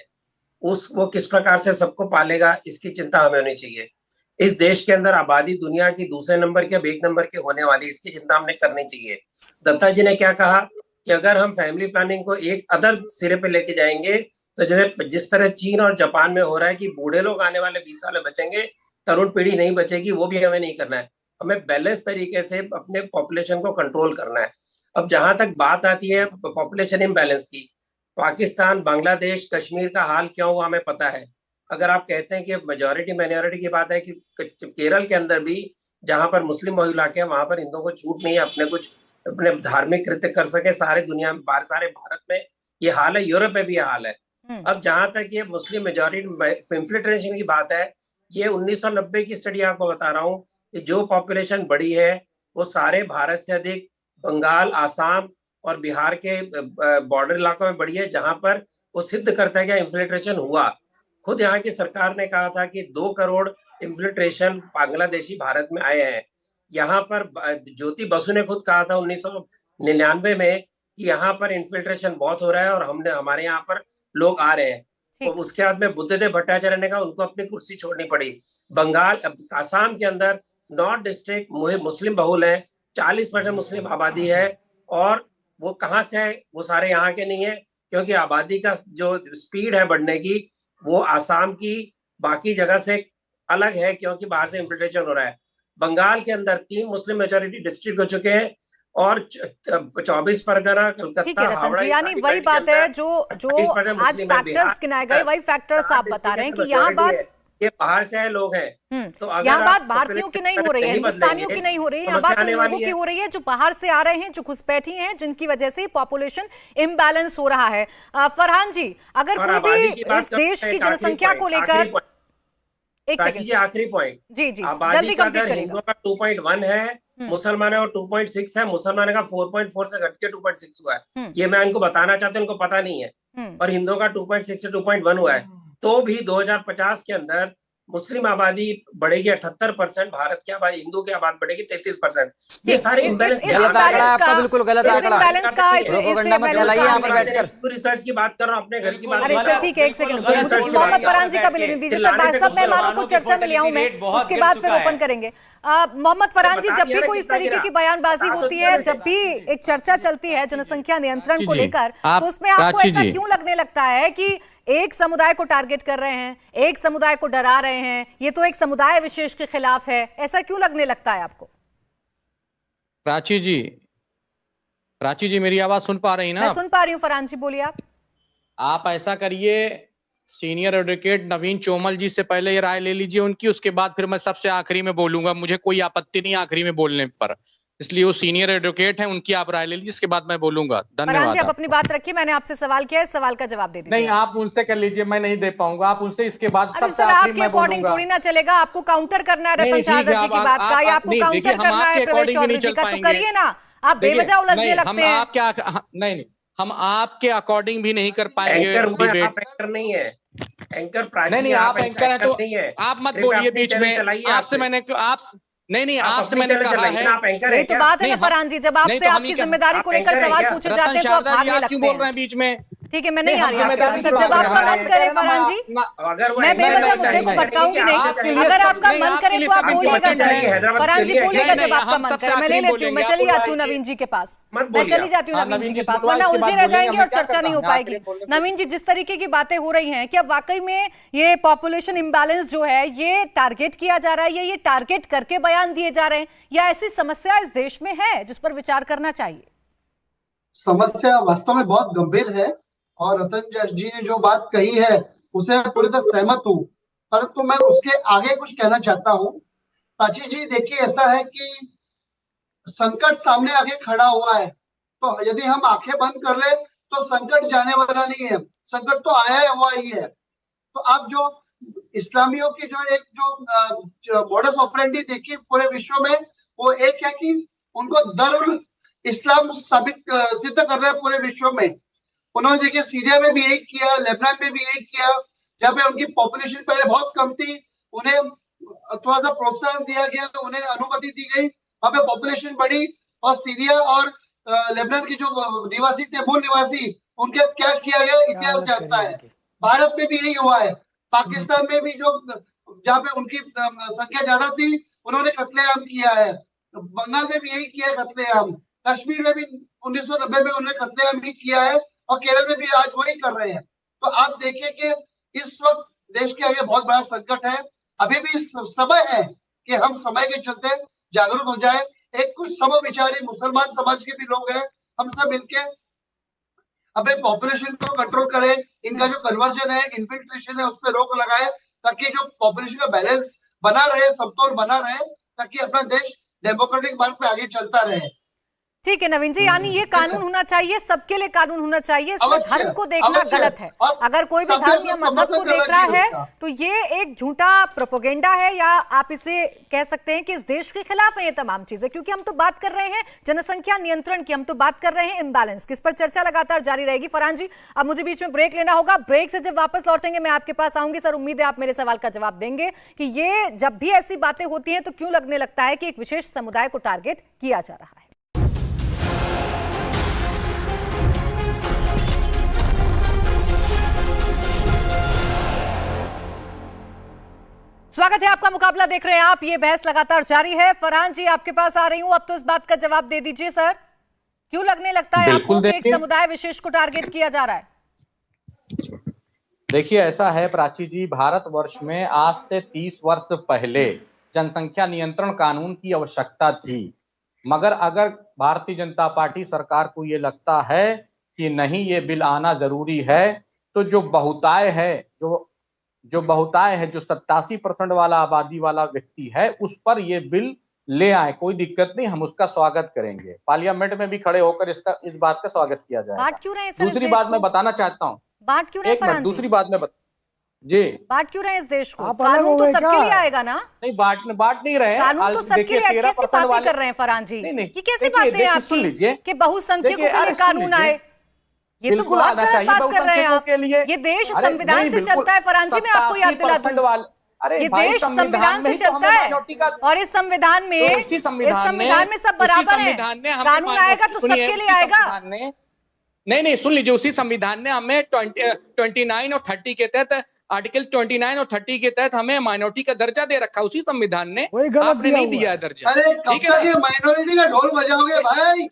वो किस प्रकार से सबको पालेगा, इसकी चिंता हमें होनी चाहिए। इस देश के अंदर आबादी दुनिया की दूसरे नंबर के, अब 1 नंबर के होने वाली, इसकी चिंता हमने करनी चाहिए। दत्ता जी ने क्या कहा कि अगर हम फैमिली प्लानिंग को एक अदर सिरे पे लेके जाएंगे तो जैसे जिस तरह चीन और जापान में हो रहा है कि बूढ़े लोग आने वाले 20 साल में बचेंगे, तरुण पीढ़ी नहीं बचेगी, वो भी हमें नहीं करना है। हमें बैलेंस तरीके से अपने पॉपुलेशन को कंट्रोल करना है। अब जहां तक बात आती है पॉपुलेशन इम्बैलेंस की, पाकिस्तान, बांग्लादेश, कश्मीर का हाल क्या हुआ हमें पता है। अगर आप कहते हैं कि मेजॉरिटी माइनॉरिटी की बात है कि केरल के अंदर भी जहां पर मुस्लिम बहुल इलाके हैं वहां पर हिंदुओं को छूट नहीं है अपने धार्मिक कृत्य कर सके। सारे दुनिया में, सारे भारत में ये हाल है, यूरोप में भी ये हाल है। अब जहां तक ये मुस्लिम मेजॉरिटी इन्फिल्ट्रेशन की बात है, ये 1990 की स्टडी आपको बता रहा हूँ कि जो पॉपुलेशन बढ़ी है वो सारे भारत से अधिक बंगाल, आसाम और बिहार के बॉर्डर इलाकों में बढ़ी है, जहां पर वो सिद्ध करता है कि इन्फिल्ट्रेशन हुआ। खुद यहाँ की सरकार ने कहा था कि 2 करोड़ इन्फिल्ट्रेशन बांग्लादेशी भारत में आए हैं। यहाँ पर ज्योति बसु ने खुद कहा था 1999 में कि यहाँ पर इन्फिल्ट्रेशन बहुत हो रहा है और हमारे यहाँ पर लोग आ रहे हैं। तो उसके बाद में बुद्धदेव भट्टाचार्य ने कहा उनको अपनी कुर्सी छोड़नी पड़ी। बंगाल, आसाम के अंदर नॉर्थ डिस्ट्रिक्ट मुस्लिम बहुल है, 40% मुस्लिम आबादी है, और वो कहाँ से है? वो सारे यहाँ के नहीं है, क्योंकि आबादी का जो स्पीड है बढ़ने की वो आसाम की बाकी जगह से अलग है क्योंकि बाहर से इंप्लीमेंटेशन हो रहा है। बंगाल के अंदर 3 मुस्लिम मेजॉरिटी डिस्ट्रिक्ट हो चुके हैं और 24 परगना, ठीक है कलकत्ता, रतन हावड़ा, जी, यानी वही बात है जो आज फैक्टर्स गिनाए गए, वही फैक्टर्स आप बता रहे हैं कि यहाँ बात ये बाहर से आए लोग हैं। तो अगर यहाँ बात आप भारतीयों की नहीं हो रही है, हिंदुस्तानियों की नहीं हो रही है, यहाँ बात उन लोगों की हो रही है जो बाहर से आ रहे हैं, जो घुसपैठी हैं, जिनकी वजह से पॉपुलेशन इम्बैलेंस हो रहा है। फरहान जी, अगर कोई भी इस देश की जनसंख्या को लेकर, एक सेकंड जी, आखिरी पॉइंट, जी आबादी जल्दी का कंप्लीट अगर करेगा। हिंदुओं का 2.1 है, मुसलमानों का 2.6 है, मुसलमानों का 4.4 से घट के 2.6 हुआ है। ये मैं इनको बताना चाहता हूँ, इनको पता नहीं है। और हिंदुओं का 2.6 से 2.1 हुआ है। तो भी 2050 के अंदर मुस्लिम आबादी बढ़ेगी 78%, भारत की आबादी, हिंदू की आबादी बढ़ेगी 33%। ये सारे इम्बैलेंस गलत आंकड़ा है आपका, बिल्कुल गलत आंकड़ा है। प्रोपेगेंडा मत फैलाइए यहाँ पर बैठकर। रिसर्च की बात कर रहा हूँ, अपने घर की बात अरे कर सर रहा ठीक है, एक सेकंड मोहम्मद फरहान जी का भी लेने दीजिए सर, सब मेहमानों को चर्चा में ले आऊं मैं, उसके बाद फिर ओपन करेंगे। मोहम्मद फरहान जी, जब भी कोई इस तरीके की बयानबाजी होती है, जब भी एक चर्चा चलती है जनसंख्या नियंत्रण को लेकर, तो उसमें आपको ऐसा क्यों लगने लगता है कि एक समुदाय को टारगेट कर रहे हैं, एक समुदाय को डरा रहे हैं, ये तो एक समुदाय विशेष के खिलाफ है, ऐसा क्यों लगने लगता है आपको? प्राची जी मेरी आवाज सुन पा रही ना? मैं सुन पा रही हूँ फरहान जी, बोलिए आप ऐसा करिए, सीनियर एडवोकेट नवीन चोमल जी से पहले ये राय ले लीजिए उनकी, उसके बाद फिर मैं सबसे आखिरी में बोलूंगा। मुझे कोई आपत्ति नहीं आखिरी में बोलने पर, इसलिए वो सीनियर एडवोकेट हैं, उनकी आप राय ले लीजिए, इसके बाद मैं बोलूंगा। धन्यवाद। आप अपनी बात रखिए, मैंने आपसे सवाल किया है, सवाल का जवाब दे दीजिए। नहीं, आप उनसे कर लीजिए, मैं नहीं दे पाऊंगा, आप उनसे इसके बाद सबसे आपके आखिरी में अकॉर्डिंग थोड़ी ना चलेगा, आपको काउंटर करना है रतन चारदा जी की बात का, या आपको काउंटर करना है प्रवेश चौधरी जी का, तो करिए ना, आप बेवजह उलझने लगते हैं। नहीं, हम आपके अकॉर्डिंग भी नहीं कर पाएंगे। आप एंकर नहीं है, एंकर प्राची, नहीं, आप एंकर हैं तो नहीं है, आप मत बोलिए बीच में। आपसे मैंने नहीं, आपसे मैंने कहा है, आप एंकर है तो बात है ना फरहान जी, जब आपसे आपकी जिम्मेदारी को लेकर सवाल पूछे जाते हैं तो आप भागने लगते हैं। बोल रहे हैं बीच में? ठीक है, मैं नहीं आ रही हूँ, जब आपका मन करे फरहान जी, मैं बेवजह मुद्दे को भटकाऊंगी नहीं, अगर आपका मन करे तो आप बोलिएगा, फरहान जी बोलिएगा जब आपका मन करे। मैं ले लेती हूँ, मैं चली जाती हूँ नवीन जी के पास, मैं चली जाती हूँ नवीन जी के पास, वरना उलझे रह जाएंगे और चर्चा नहीं हो पाएगी। नवीन जी, जिस तरीके की बातें हो रही हैं, क्या वाकई में ये पॉपुलेशन इम्बैलेंस जो है ये टारगेट किया जा रहा है, या ये टारगेट करके बयान दिए जा रहे हैं, या ऐसी समस्या इस देश में है जिस पर विचार करना चाहिए? समस्या वास्तव में बहुत गंभीर है और रतन जी ने जो बात कही है उसे मैं पूरी तरह सहमत हूँ, परंतु मैं उसके आगे कुछ कहना चाहता हूँ। प्राची जी, देखिए, ऐसा है कि संकट सामने आगे खड़ा हुआ है, तो यदि हम आंखें बंद कर ले तो संकट जाने वाला नहीं है, संकट तो आया हुआ ही है। तो आप जो इस्लामियों की जो मॉडस ऑपरेंडी देखिए पूरे विश्व में, वो एक है कि उनको दरुल इस्लाम सिद्ध कर रहे हैं पूरे विश्व में। उन्होंने देखिए सीरिया में भी यही किया, लेबनान में भी यही किया, जहाँ पे उनकी पॉपुलेशन पहले बहुत कम थी, उन्हें थोड़ा सा प्रोत्साहन दिया गया, तो उन्हें अनुमति दी गई, वहां पे पॉपुलेशन बढ़ी, और सीरिया और लेबनान की जो निवासी थे, मूल निवासी, उनके क्या किया गया इतिहास जानता है। भारत में भी यही हुआ है, पाकिस्तान में भी जो जहाँ पे उनकी संख्या ज्यादा थी उन्होंने कत्लेआम किया है, बंगाल में भी यही किया है कत्लेआम, कश्मीर में भी 1990 में उन्होंने कत्लेआम भी किया है, और केरल में भी आज वही कर रहे हैं। तो आप देखिए कि इस वक्त देश के आगे बहुत बड़ा संकट है, अभी भी समय है कि हम समय के चलते जागरूक हो जाए। एक कुछ समविचारी मुसलमान समाज के भी लोग हैं, हम सब मिलके अपने पॉपुलेशन को कंट्रोल करें, इनका जो कन्वर्जन है, इन्फिल्ट्रेशन है, उस पर रोक लगाए, ताकि जो पॉपुलेशन का बैलेंस बना रहे, समतोल बना रहे, ताकि अपना देश डेमोक्रेटिक मार्ग पे आगे चलता रहे। ठीक है नवीन जी, यानी ये कानून होना चाहिए, सबके लिए कानून होना चाहिए, इसमें धर्म को देखना गलत है। अगर कोई भी धर्म या मजहब को देख रहा है तो ये एक झूठा प्रोपेगेंडा है, या आप इसे कह सकते हैं कि इस देश के खिलाफ है ये तमाम चीजें, क्योंकि हम तो बात कर रहे हैं जनसंख्या नियंत्रण की, हम तो बात कर रहे हैं इम्बैलेंस की, इस पर चर्चा लगातार जारी रहेगी। फरहान जी, अब मुझे बीच में ब्रेक लेना होगा, ब्रेक से जब वापस लौटेंगे मैं आपके पास आऊंगी। सर, उम्मीद है आप मेरे सवाल का जवाब देंगे कि ये जब भी ऐसी बातें होती हैं तो क्यों लगने लगता है कि एक विशेष समुदाय को टारगेट किया जा रहा है। स्वागत है आपका, मुकाबला देख रहे हैं आप, ये बहस लगातार जारी है। फरहान जी, आपके पास आ रही हूं, अब तो इस बात का जवाब दे दीजिए सर, क्यों लगने लगता है आपको कि एक समुदाय विशेष को टारगेट किया जा रहा है? देखिए ऐसा है प्राची जी, भारतवर्ष में आज से 30 वर्ष पहले जनसंख्या नियंत्रण कानून की आवश्यकता थी, मगर अगर भारतीय जनता पार्टी सरकार को ये लगता है कि नहीं ये बिल आना जरूरी है, तो जो बहुताय है, जो बहुताय है, जो 87% वाला आबादी वाला व्यक्ति है, उस पर ये बिल ले आए, कोई दिक्कत नहीं, हम उसका स्वागत करेंगे। पार्लियामेंट में भी खड़े होकर इस बात का स्वागत किया जाएगा। बात क्यों रहे हैं सर? दूसरी बात मैं बताना चाहता हूँ, बात क्यों रहे फरहान जी? दूसरी बात मैं जी, बांट क्यों रहे इस देश को? आप अलग कानून हो तो गए सबके क्या? लिए आएगा ना? नहीं बांट नहीं रहे, कानून तो सबके लिए, कैसी बातें कर रहे हैं फरहान जी? नहीं, ये कैसी बातें हैं आपकी कि बहुसंख्यकों के लिए कानून आए? ये तो बहुत गलत बात कर रहे हैं आप। ये देश संविधान से चलता है फरहान जी, मैं आपको याद दिला दूं। ये देश संविधान से चलता है और इस संविधान में सब बराबर है। कानून आएगा तो सबके लिए आएगा। नहीं, सुन लीजिए, उसी संविधान ने हमें 29 और 30 के तहत, आर्टिकल 29 और 30 के तहत हमें माइनॉरिटी का दर्जा दे रखा, उसी संविधान ने, आपने नहीं दिया है दर्जा। अरे कब तक ये माइनॉरिटी का ढोल बजाओगे भाई?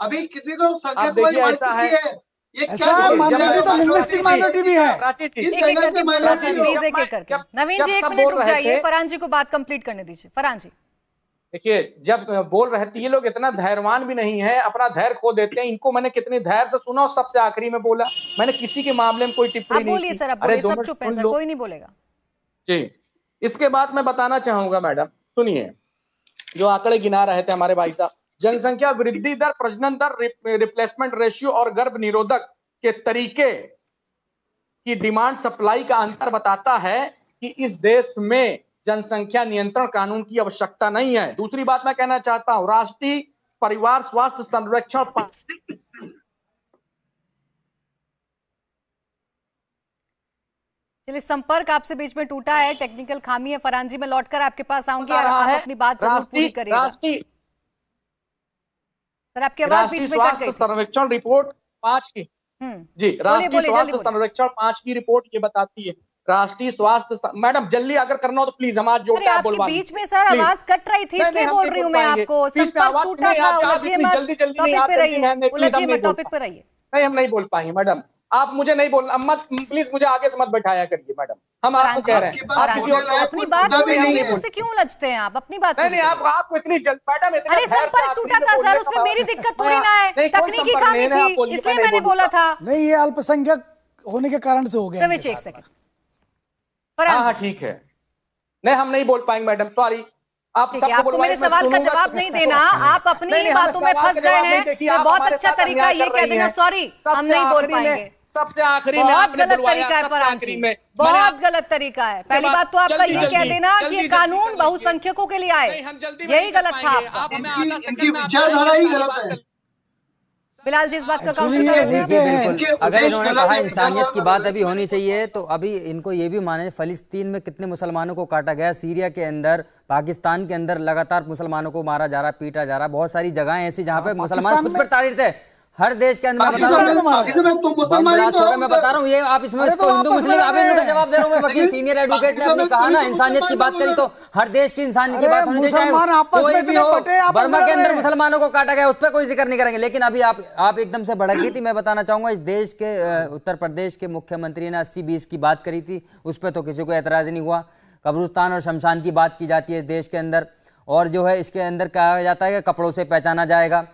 अभी कितनी तो संख्या कोई बढ़ चुकी है। ये क्या माइनॉरिटी तो लिंग्विस्टिक माइनॉरिटी भी है। नवीन जी 1 मिनट रुक जाइए, फरहान जी को बात कंप्लीट करने दीजिए। फरहान जी देखिए, जब बोल रहे थे ये लोग इतना धैर्यवान भी नहीं है, अपना धैर्य खो देते हैं। इनको मैंने कितने धैर्य से सुना और सबसे आखिरी में बोला, मैंने किसी के मामले में कोई टिप्पणी नहीं की। सर, अरे सब चुप हैं सर, कोई नहीं बोलेगा जी। इसके बाद मैं बताना चाहूंगा मैडम, सुनिए, जो आंकड़े गिना रहे थे हमारे भाई साहब, जनसंख्या वृद्धि दर, प्रजनन दर, रिप्लेसमेंट रेशियो और गर्भ निरोधक के तरीके की डिमांड सप्लाई का अंतर बताता है कि इस देश में जनसंख्या नियंत्रण कानून की आवश्यकता नहीं है। दूसरी बात मैं कहना चाहता हूं, राष्ट्रीय परिवार स्वास्थ्य संरक्षण चलिए, संपर्क आपसे बीच में टूटा है, टेक्निकल खामी है। फरहान जी मैं लौटकर आपके पास आऊंगी, आप अपनी बात जरूर पूरी करिएगा। सर आपकी आवाज बीच में कट गई। सर्वेक्षण रिपोर्ट 5 की जी, राष्ट्रीय स्वास्थ्य सर्वेक्षण 5 की रिपोर्ट ये बताती है, राष्ट्रीय स्वास्थ्य, मैडम जल्दी अगर करना हो तो प्लीज हम आज जोड़ते हैं बोलवा बीच में सर आवाज कट रही थी, इसलिए बोल रही हूं मैं आपको। संपर्क टूटा था, उलझिए मत, टॉपिक पे रहिए, उलझिए मत, टॉपिक पे रहिए। नहीं, हम नहीं बोल पाएंगे मैडम, आप मुझे नहीं बोलना, मत प्लीज, मुझे आगे से मत बैठाया करिए मैडम, हम आपको कह रहे हैं। अपनी बात से क्यों उलझते हैं आप? अपनी बात नहीं, आपको इतनी जल्द मैडम, अरे संपर्क टूटा था सर, उसमें मेरी दिक्कत थोड़ी ना है, तकनीकी खामी थी, इसलिए मैंने बोला था। नहीं, ये अल्पसंख्यक होने के कारण से हो गया। रमेश एक सेकंड, हाँ ठीक है, नहीं हम नहीं बोल पाएंगे मैडम, सॉरी। आपको मेरे सवाल का जवाब नहीं देना, आप अपनी ही बातों में फंस गए हैं। तो बहुत अच्छा तरीका ये कह देना सॉरी हम नहीं बोल पाएंगे। सबसे आखिरी में बहुत गलत तरीका है फरहान जी, बहुत गलत तरीका है। पहली बात तो आपका ये कह देना कि ये कानून बहुसंख्यकों के लिए आए, यही गलत था आपका। इनकी विचारधारा ही गलत है। बिलाल जी इस बात का काउंटर बिल्कुल, अगर इन्होंने कहा इंसानियत की बात अभी होनी चाहिए, तो अभी इनको ये भी माने फिलिस्तीन में कितने मुसलमानों को काटा गया, सीरिया के अंदर, पाकिस्तान के अंदर लगातार मुसलमानों को मारा जा रहा, पीटा जा रहा, बहुत सारी जगहें ऐसी जहाँ पे मुसलमान खुद पर तारीफ है। हर देश के अंदर मैं बता रहा हूँ, ये आप इसमें हिंदू मुस्लिम, अभी इनका जवाब दे रहा हूँ मैं। वकील सीनियर एडवोकेट ने अपने कहा ना, इंसानियत की बात करी तो हर देश की इंसानियत की बात होनी चाहिए, कोई भी हो। बर्मा के अंदर मुसलमानों को काटा गया, उस पर कोई जिक्र नहीं करेंगे। लेकिन अभी आप एकदम से भड़क गई थी। मैं बताना चाहूंगा, इस देश के उत्तर प्रदेश के मुख्यमंत्री ने 80-20 की बात करी थी, उस पर तो किसी को एतराज नहीं हुआ। कब्रिस्तान और शमशान की बात की जाती है इस देश के अंदर, और जो है इसके अंदर कहा जाता है कि कपड़ों से पहचाना जाएगा।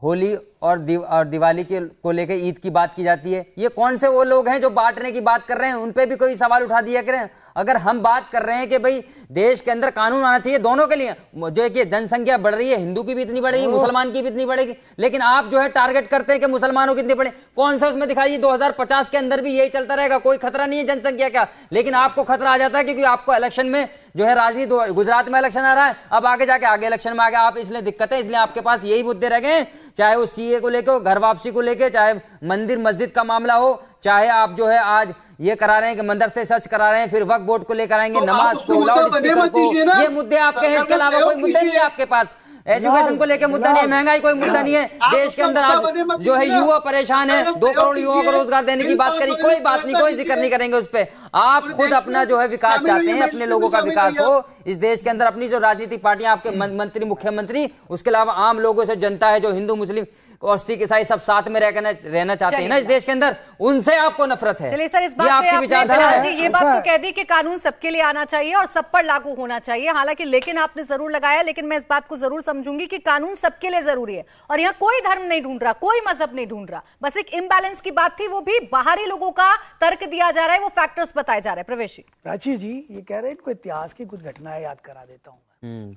होली और दिवाली को लेकर ईद की बात की जाती है। ये कौन से वो लोग हैं जो बांटने की बात कर रहे हैं? उन पे भी कोई सवाल उठा दिया करें। अगर हम बात कर रहे हैं कि भाई देश के अंदर कानून आना चाहिए दोनों के लिए, जो है कि जनसंख्या बढ़ रही है, हिंदू की भी इतनी बढ़ेगी, मुसलमान की भी इतनी बढ़ेगी, लेकिन आप जो है टारगेट करते हैं कि मुसलमानों की इतनी बढ़े। कौन सा उसमें दिखाइए, 2050 के अंदर भी यही चलता रहेगा, कोई खतरा नहीं है जनसंख्या का। लेकिन आपको खतरा आ जाता है क्योंकि आपको इलेक्शन में जो है राजनीति, गुजरात में इलेक्शन आ रहा है, अब आगे जाके आगे इलेक्शन में आ गया आप, इसलिए दिक्कत है। इसलिए आपके पास यही मुद्दे रह गए, चाहे वो सीए को लेकर, घर वापसी को लेकर, चाहे मंदिर मस्जिद का मामला हो, चाहे आप जो है आज ये करा रहे हैं कि मदरसे सर्च करा रहे हैं, फिर वक्फ बोर्ड को लेकर आएंगे, नमाज को, लाउड स्पीकर को, ये मुद्दे आपके हैं। इसके अलावा कोई मुद्दे नहीं है आपके पास। एजुकेशन को लेकर मुद्दा नहीं है, महंगाई कोई मुद्दा नहीं है। देश के अंदर आज जो है युवा परेशान है, 2 करोड़ युवाओं को रोजगार देने की बात करी, कोई बात नहीं, कोई जिक्र नहीं करेंगे उस पर। आप खुद अपना जो है विकास चाहते हैं, अपने लोगों का विकास हो इस देश के अंदर। अपनी जो राजनीतिक पार्टियां, आपके मंत्री, मुख्यमंत्री, उसके अलावा आम लोगों से जनता है जो हिंदू मुस्लिम और सिख ईसाई सब साथ में रहना चाहते हैं ना इस देश के अंदर, उनसे आपको नफरत है। चलिए सर, इस बात पे आपने ये बात तो कह दी कि कानून सबके लिए आना चाहिए और सब पर लागू होना चाहिए, हालांकि लेकिन आपने जरूर लगाया, लेकिन मैं इस बात को जरूर समझूंगी कि कानून सबके लिए जरूरी है और यहाँ कोई धर्म नहीं ढूंढ रहा, कोई मजहब नहीं ढूंढ रहा, बस एक इम्बैलेंस की बात थी, वो भी बाहरी लोगों का तर्क दिया जा रहा है, वो फैक्टर्स बताए जा रहे हैं। प्रवेश जी, प्राची जी ये कह रहे हैं इनको इतिहास की कुछ घटनाएं याद करा देता हूं।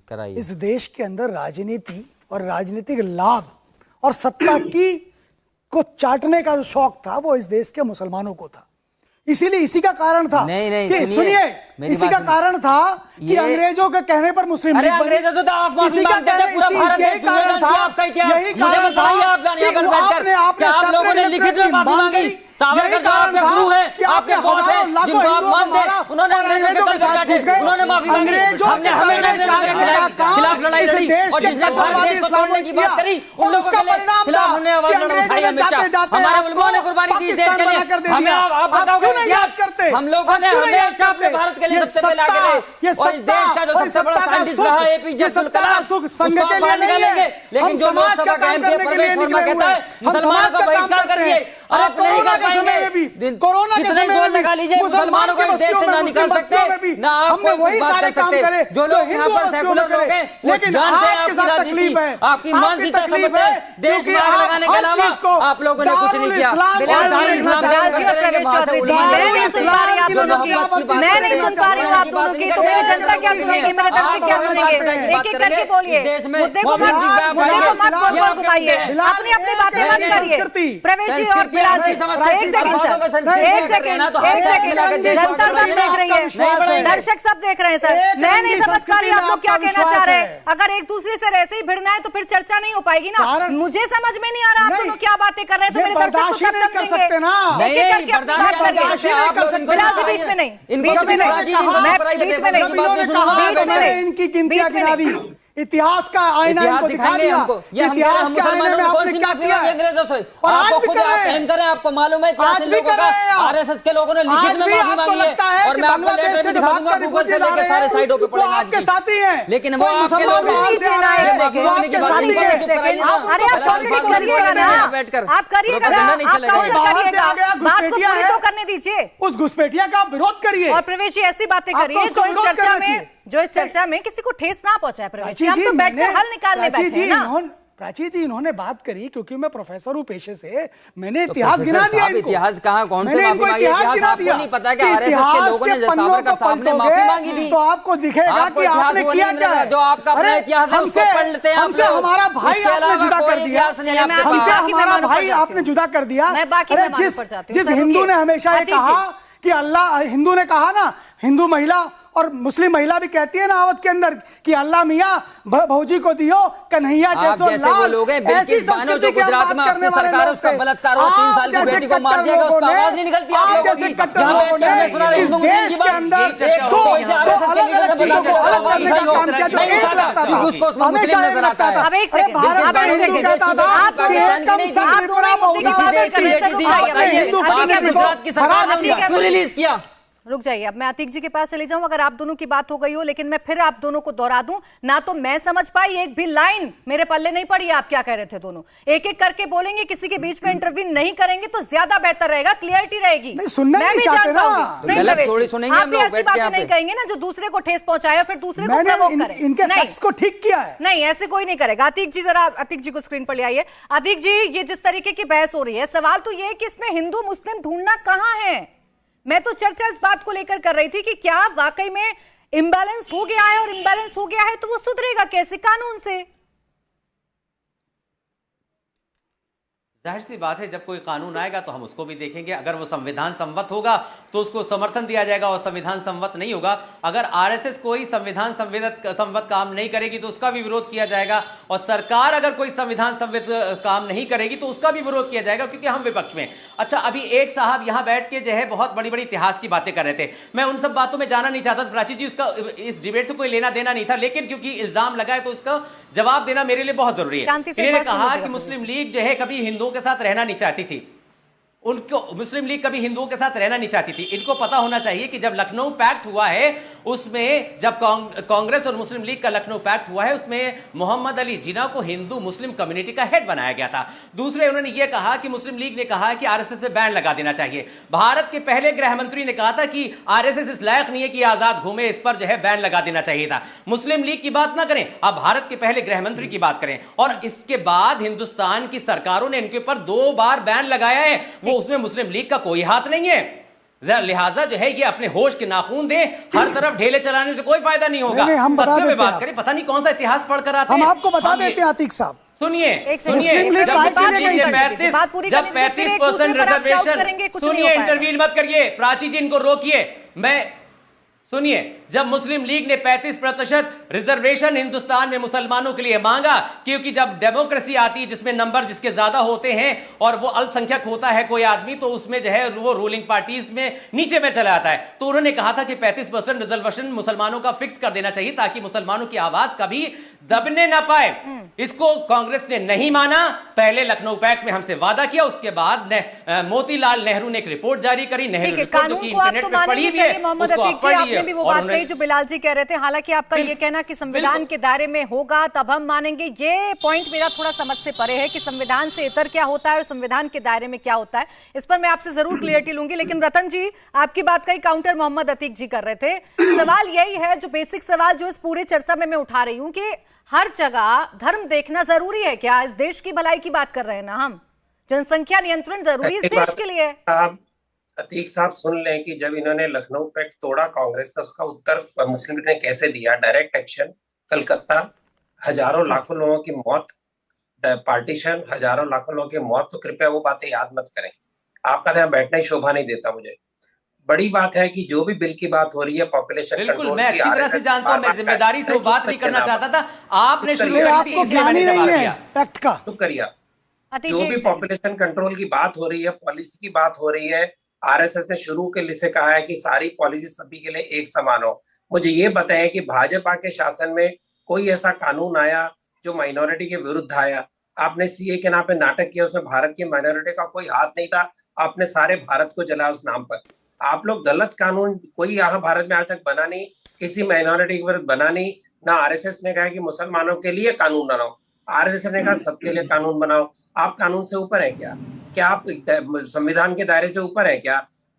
कराइए। इस देश के अंदर राजनीति और राजनीतिक लाभ और सत्ता की को चाटने का जो शौक था वो इस देश के मुसलमानों को था, इसीलिए इसी का कारण था कि सुनिए इसी का कारण था कि अंग्रेजों के कहने पर मुस्लिम लीग बनी। अंग्रेजों से तो आप माफी मांगते थे, पूरा भारत यही कारण था, यही कारण था कि आप लोगों ने लिखित में माफी मांगी। सावरकर जो आपके गुरु हैं, आपके बॉस हैं, जिनको आप मानते हैं, उन्होंने अंग्रेजों के तल पे चाटे, उन्होंने माफी मांगी। हमने हमेशा अंग्रेजों के खिलाफ लड़ाई लड़ी और जिसने भारत देश को तोड़ने की बात करी उन लोगों के खिलाफ हमने आवाज उठाई। हमेशा हमारे उलमाओं ने कुर्बानी दी इस देश के लिए। हमें आप बताओगे याद करते, हम लोगों ने हमेशा अपने भारत के लिए सबसे पहले आगे रहे और इस देश का जो सबसे बड़ा साइंटिस्ट रहा एपीजे अब्दुल कलाम, उसको आप बाहर निकालेंगे। लेकिन जो लोकसभा का एमपी प्रवेश वर्मा कहता है मुसलमानों का बहिष्कार करिए, आप नहीं कर पाएंगे। कोरोना कितने जोर लगा लीजिए, मुसलमानों को इस देश से ना निकाल सकते, ना आप कोई बात कर सकते। जो लोग यहाँ पर सेकुलर लोग हैं वो जानते हैं आपकी राजनीति, आपकी मानसिकता समझते हैं। देश में आग लगाने के अलावा आप लोगों ने कुछ नहीं किया। मैं नहीं सुन पा रही हूँ आप दोनों की, तो मेरी जनता क्या सुनेगी, मेरे दर्शक क्या सुनेंगे? एक एक करके बोलिए, मुद्दे को मत बोल घुमाइए, अपनी अपनी बातें मत करिए। प्रवेश जी और विराज जी, एक सेकंड सर, एक सेकंड, जनता सब देख रही है, दर्शक सब देख रहे हैं सर, मैं नहीं समझ पा रही आप लोग क्या कहना चाह रहे हैं। अगर एक दूसरे से ऐसे ही भिड़ना है तो फिर चर्चा नहीं हो पाएगी ना। मुझे समझ में नहीं आ रहा आप दोनों क्या बातें कर रहे हैं, तो मेरे दर्शक तो सब समझेंगे। विराज बीच में नहीं, बीच में नहीं, बीच में नहीं, इनकी गिनतियां गिना दी, इतिहास का आईना इनको दिखा दिया। इतिहास के आईने में आपने क्या किया अंग्रेजों से, और आज आपको भी खुद कर आप रहे हैं, एंकर हैं, आपको मालूम है आज भी कर रहे हैं। आरएसएस के लोगों ने लिखित में माफी मांगी है और मैं आपको लेटर भी दिखा दूंगा, गूगल से लेकर सारे साइटों पे पड़ेगा आज आपके साथी हैं, लेकिन वो आपके लोग अरे आप बात को पूरी तो करने दीजिए, उस घुसपैठिया का विरोध करिए और प्रवेश जी ऐसी बातें करिए जो इस चर्चा में किसी को ठेस ना पहुंचाए। प्रवेश जी, हम तो बैठकर हल निकालने बैठे हैं ना। प्राची जी इन्होंने बात करी, क्योंकि मैं प्रोफेसर हूँ पेशे से, मैंने इतिहास गिना दिया इनको। इतिहास कहाँ, कौन से माफी मांगी? इतिहास आपको नहीं पता कि आरएसएस के लोगों ने सावरकर साहब ने माफी मांगी थी, तो आपको दिखेगा कि आपने किया क्या है। जो आपका अपना इतिहास है उसको पढ़ लेते हैं आप लोग, हमारा भाई आपने जुदा कर दिया, हमसे हमारा भाई आपने जुदा कर दिया। अरे जिस हिंदू ने हमेशा ये कहा कि अल्लाह, हिंदू ने कहा ना, हिंदू महिला और मुस्लिम महिला भी कहती है ना आवत के अंदर कि अल्लाह मियाँ भौजी को दियो कन्हैया जैसो लाल। लोग हैं बिल्किस बानो जो गुजरात में आपकी सरकार है उसका बलात्कार हुआ, 3 साल की बेटी को मार दिया गया, उस पर आवाज नहीं निकलती आप लोगों की। यहाँ बैठ के हमें सुना रहे हिंदू मुस्लिम की बात, एक कोई से आरएसएस के लीडर ने बता दिया आवाज नहीं उठाई, नहीं उठाता क्योंकि उसको उसमें मुस्लिम नजर आता है। अब एक सेकंड, इसी देश की बेटी थी, बताइए आपने गुजरात की सरकार ने क्यों रिलीज किया? रुक जाइए, अब मैं अतीक जी के पास चली जाऊं अगर आप दोनों की बात हो गई हो, लेकिन मैं फिर आप दोनों को दोहरा दूं ना, तो मैं समझ पाई एक भी लाइन मेरे पल्ले नहीं पड़ी। आप क्या कह रहे थे दोनों, एक एक करके बोलेंगे, किसी के बीच में इंटरवीन नहीं करेंगे तो ज्यादा बेहतर रहेगा, क्लियरिटी रहेगी। सुनना नहीं चाहते ना, गलत थोड़ी सुनेंगे हम लोग बैठ के यहाँ पे। नहीं कहेंगे ना जो दूसरे को ठेस पहुंचाए फिर दूसरे को प्रवोक करे। इनके फैक्ट्स को ठीक किया है, नहीं ऐसे कोई नहीं करेगा। अतीक जी जरा अतीक जी को स्क्रीन पर ले आइए। अतीक जी, ये जिस तरीके की बहस हो रही है, सवाल तो ये है कि इसमें हिंदू मुस्लिम ढूंढना कहां है। मैं तो चर्चा इस बात को लेकर कर रही थी कि क्या वाकई में इम्बैलेंस हो गया है, और इम्बैलेंस हो गया है तो वो सुधरेगा कैसे? कानून से। जाहिर सी बात है, जब कोई कानून आएगा तो हम उसको भी देखेंगे। अगर वो संविधान सम्मत होगा तो उसको समर्थन दिया जाएगा, और संविधान सम्मत नहीं होगा, अगर आरएसएस कोई संविधान सम्मत काम नहीं करेगी तो उसका भी विरोध किया जाएगा, और सरकार अगर कोई संविधान सम्मत काम नहीं करेगी तो उसका भी विरोध किया जाएगा, क्योंकि हम विपक्ष में। अच्छा, अभी एक साहब यहां बैठ के जो है बहुत बड़ी बड़ी इतिहास की बातें कर रहे थे, मैं उन सब बातों में जाना नहीं चाहता। प्राची जी, उसका इस डिबेट से कोई लेना देना नहीं था, लेकिन क्योंकि इल्जाम लगा है तो उसका जवाब देना मेरे लिए बहुत जरूरी है। इन्होंने कहा कि मुस्लिम लीग जो है कभी हिंदुओं के साथ रहना नहीं चाहती थी। उनको मुस्लिम लीग कभी हिंदुओं के साथ रहना नहीं चाहती थी। इनको पता होना चाहिए कि जब लखनऊ पैक्ट हुआ है, उसमें जब कांग्रेस और मुस्लिम लीग का लखनऊ पैक्ट हुआ है, उसमें मोहम्मद अली जिन्ना को हिंदू मुस्लिम कम्युनिटी का हेड बनाया गया था। दूसरे उन्होंने यह कहा कि मुस्लिम लीग ने कहा कि आरएसएस पे बैन लगा देना चाहिए। भारत के पहले गृह मंत्री ने कहा था कि आरएसएस इस लायक नहीं है कि आजाद घूमे, इस पर जो है बैन लगा देना चाहिए था। मुस्लिम लीग की बात ना करें, अब भारत के पहले गृह मंत्री की बात करें। और इसके बाद हिंदुस्तान की सरकारों ने इनके ऊपर 2 बार बैन लगाया है, वो उसमें मुस्लिम लीग का कोई हाथ नहीं है। लिहाजा जो है ये अपने होश के नाखून दे, हर तरफ ढेले चलाने से कोई फायदा नहीं होगा। हम बता देते हैं, बात करें, पता नहीं कौन सा इतिहास पढ़कर आते हैं। हम आपको बता देते हैं आतिक साहब, सुनिए मुस्लिम लीग जब 35% रिजर्वेशन, सुनिए इंटरव्यू मत करिए, प्राची जी इनको रोकिए। सुनिए, जब मुस्लिम लीग ने 35% रिजर्वेशन हिंदुस्तान में मुसलमानों के लिए मांगा, क्योंकि जब डेमोक्रेसी आती है जिसमें नंबर जिसके ज्यादा होते हैं और वो अल्पसंख्यक होता है कोई आदमी, तो उसमें जो है वो रूलिंग पार्टीज में नीचे में चला आता है। तो उन्होंने कहा था कि 35% रिजर्वेशन मुसलमानों का फिक्स कर देना चाहिए ताकि मुसलमानों की आवाज कभी दबने ना पाए। इसको कांग्रेस ने नहीं माना। पहले लखनऊ पैक्ट में हमसे वादा किया, उसके बाद मोतीलाल नेहरू ने एक रिपोर्ट जारी करी। नेहरू रिपोर्ट जो कि इंटरनेट पे पढ़ी हुई है, उसको पढ़ ली है। भी वो बात कही जो बिलाल जी कह रहे थे, हालांकि आपका ये कहना कि संविधान के दायरे में होगा तब हम मानेंगे, ये पॉइंट मेरा थोड़ा समझ से परे है कि संविधान से इतर क्या होता है और संविधान के दायरे में क्या होता है। इस पर मैं आपसे जरूर क्लियरिटी लूंगी। लेकिन रतन जी, आपकी बात का ही काउंटर मोहम्मद अतीक जी कर रहे थे। सवाल यही है, जो बेसिक सवाल जो इस पूरे चर्चा में मैं उठा रही हूँ, कि हर जगह धर्म देखना जरूरी है क्या? इस देश की भलाई की बात कर रहे हैं ना हम, जनसंख्या नियंत्रण जरूरी इस देश के लिए। अतीक साहब सुन लें कि जब इन्होंने लखनऊ पैक्ट तोड़ा कांग्रेस, तो उसका उत्तर मुस्लिम लीग ने कैसे दिया? डायरेक्ट एक्शन, कलकत्ता, हजारों लाखों लोगों की मौत, पार्टीशन, हजारों लाखों लोगों की मौत। तो कृपया वो बातें याद मत करें, आपका यहाँ बैठना ही शोभा नहीं देता मुझे। बड़ी बात है कि जो भी बिल की बात हो रही है पॉपुलेशन कंट्रोल की, मैं अच्छी तरह से जानता हूं, मैं जिम्मेदारी से वो बात नहीं करना चाहता था, आपने शुरू कर दी इसलिए मैंने जवाब दिया। पैक्ट का तो करिए, जो भी पॉपुलेशन कंट्रोल की बात हो रही है, पॉलिसी की बात हो रही है, आरएसएस ने शुरू के लिए से कहा है कि सारी पॉलिसी सभी के लिए एक समान हो। मुझे ये बताएं कि भाजपा के शासन में कोई ऐसा कानून आया जो माइनॉरिटी के विरुद्ध आया? आपने सीए के नाम पे नाटक किया, उसमें भारत की माइनॉरिटी का कोई हाथ नहीं था, आपने सारे भारत को जलाया उस नाम पर। आप लोग गलत कानून कोई यहाँ भारत में आज तक बना नहीं, किसी माइनॉरिटी के विरुद्ध बना नहीं। ना आरएसएस ने कहा कि मुसलमानों के लिए कानून बनाओ, आरएसएस ने कहा सबके लिए कानून बनाओ। आप कानून से ऊपर है क्या? क्या आप संविधान के दायरे से ऊपर है क्या?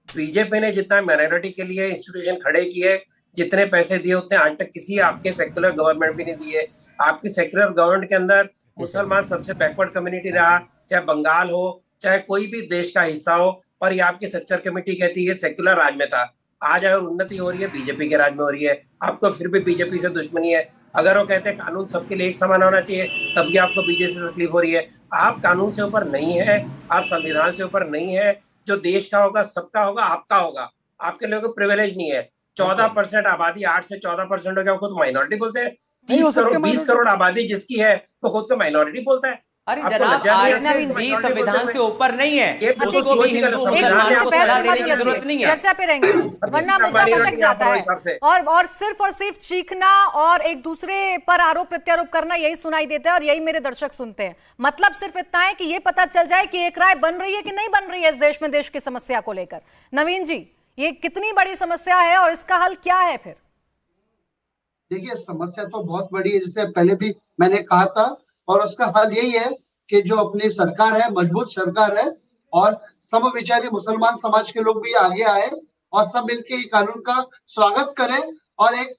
बीजेपी ने जितना माइनॉरिटी के लिए इंस्टीट्यूशन खड़े किए, जितने पैसे दिए, उतने आज तक किसी आपके सेक्युलर गवर्नमेंट भी नहीं दिए। आपकी सेक्युलर गवर्नमेंट के अंदर मुसलमान सबसे बैकवर्ड कम्युनिटी रहा, चाहे बंगाल हो, चाहे कोई भी देश का हिस्सा हो, और ये आपकी सच्चर कमेटी कहती है सेक्युलर राज में था। आज अगर उन्नति हो रही है बीजेपी के राज में हो रही है, आपको फिर भी बीजेपी से दुश्मनी है। अगर वो कहते हैं कानून सबके लिए एक समान होना चाहिए, तब भी आपको बीजेपी से तकलीफ हो रही है। आप कानून से ऊपर नहीं है, आप संविधान से ऊपर नहीं है। जो देश का होगा, सबका होगा, आपका होगा। आपके लोगों को प्रिविलेज नहीं है। 14% आबादी 8 से 14% हो गया, खुद माइनॉरिटी बोलते हैं। 20 करोड़ आबादी जिसकी है वो खुद को माइनॉरिटी बोलता है। अरे जनाब, आरएसएस भी संविधान से ऊपर नहीं है, उसको भी हिंदू मुसलमानों को सलाह देने की जरूरत नहीं है। चर्चा पे रहेंगे, वरना मुद्दा भटक जाता है। और सिर्फ चीखना और एक दूसरे पर आरोप प्रत्यारोप करना, यही सुनाई देता है और यही मेरे दर्शक सुनते हैं। मतलब सिर्फ इतना है कि ये पता चल जाए कि एक राय बन रही है कि नहीं बन रही है इस देश में, देश की समस्या को लेकर। नवीन जी, ये कितनी बड़ी समस्या है और इसका हल क्या है फिर? देखिए, समस्या तो बहुत बड़ी है, जिसे पहले भी मैंने कहा था, और उसका हल यही है कि जो अपनी सरकार है, मजबूत सरकार है, और समविचारी मुसलमान समाज के लोग भी आगे आए और सब मिलके ये कानून का स्वागत करें और एक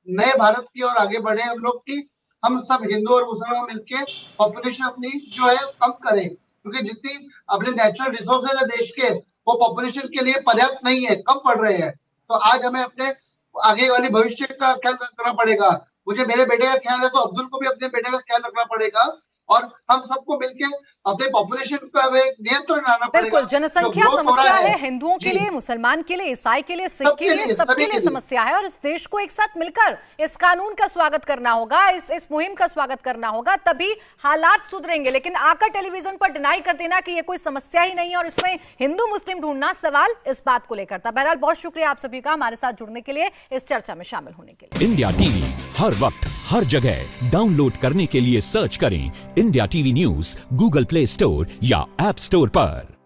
नए भारत की ओर आगे बढ़े। हम लोग की, हम सब हिंदू और मुसलमान मिलके पॉपुलेशन अपनी जो है कम करें, क्योंकि जितनी अपने नेचुरल रिसोर्सेज है देश के, वो पॉपुलेशन के लिए पर्याप्त नहीं है, कम पड़ रहे हैं। तो आज हमें अपने आगे वाले भविष्य का ख्याल रखना पड़ेगा। मुझे मेरे बेटे का ख्याल है तो अब्दुल को भी अपने बेटे का ख्याल रखना पड़ेगा, और हम सबको मिलके अपने पॉपुलेशन का नियंत्रण लाना पड़ेगा। बिल्कुल, जनसंख्या समस्या है, हिंदुओं के लिए, मुसलमान के लिए, ईसाई के लिए, सिख के लिए, सबके लिए समस्या है। और इस देश को एक साथ मिलकर इस कानून का स्वागत करना होगा, इस मुहिम का स्वागत करना होगा, तभी हालात सुधरेंगे। लेकिन आकर टेलीविजन पर डिनाई कर देना कि ये कोई समस्या ही नहीं है और इसमें हिंदू मुस्लिम ढूंढना, सवाल इस बात को लेकर था। बहरहाल, बहुत शुक्रिया आप सभी का हमारे साथ जुड़ने के लिए, इस चर्चा में शामिल होने के लिए। इंडिया टीवी हर वक्त हर जगह डाउनलोड करने के लिए सर्च करें India TV news Google play store या ऐप स्टोर पर।